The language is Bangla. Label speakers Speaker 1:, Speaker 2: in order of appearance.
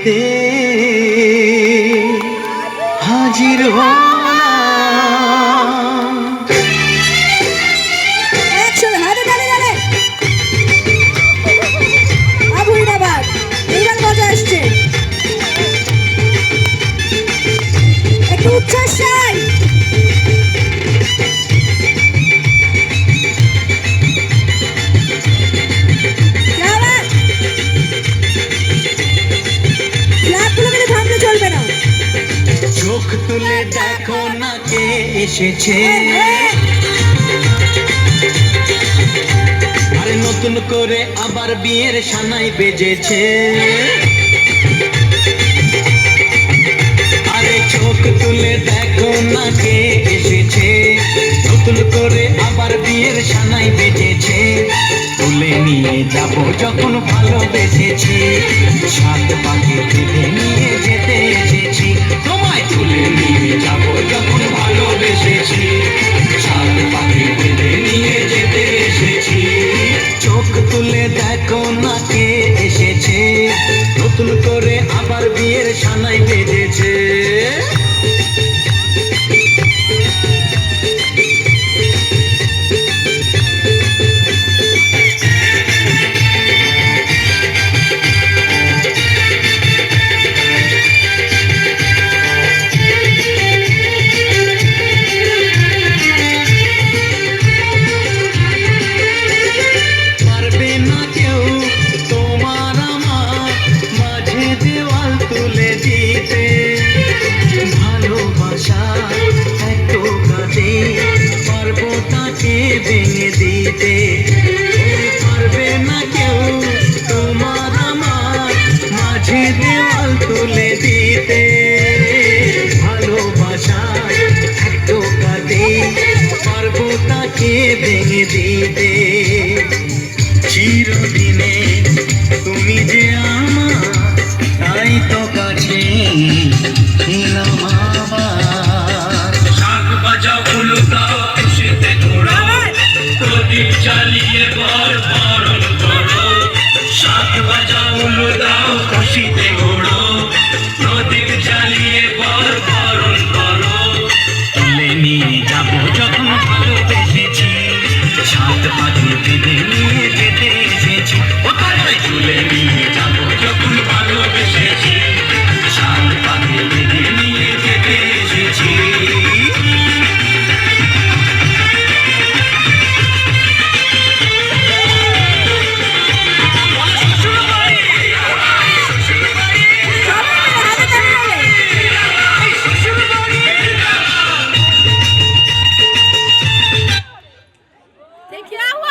Speaker 1: পেতে হাজির হলাম।
Speaker 2: হাতে তালে তালে আবুইরাবাদ এইবার মজা আসছে, একটু উচ্ছ্বাস চাই।
Speaker 1: চোখ তুলে দেখো না কে এসেছে, আরে নতুন করে আবার বিয়ের সানাই বেজেছে। আরে চোখ তুলে দেখো না কে এসেছে, নতুন করে আবার বিয়ের সানাই বেজেছে। তুলে নিয়ে যাব যখন ভালোবেসেছি, সাত পাখি তুলে নিয়ে যেতে এসেছি। তোমায় তুলে নিয়ে যাব যখন ভালোবেসেছি, সাত পাখি তুলে নিয়ে যেতে এসেছি। চোখ তুলে দেখো না কে এসেছে, নতুন করে আবার বিয়ের সানাই বেজেছে। ভেঙে দিতে পারবে না কেউ তোমার আমার মাঝে দেওয়াল তুলে দিতে। ভালোবাসার এক টোকাতে পারবো তাকে ভেঙে দিতে। চিরদিনে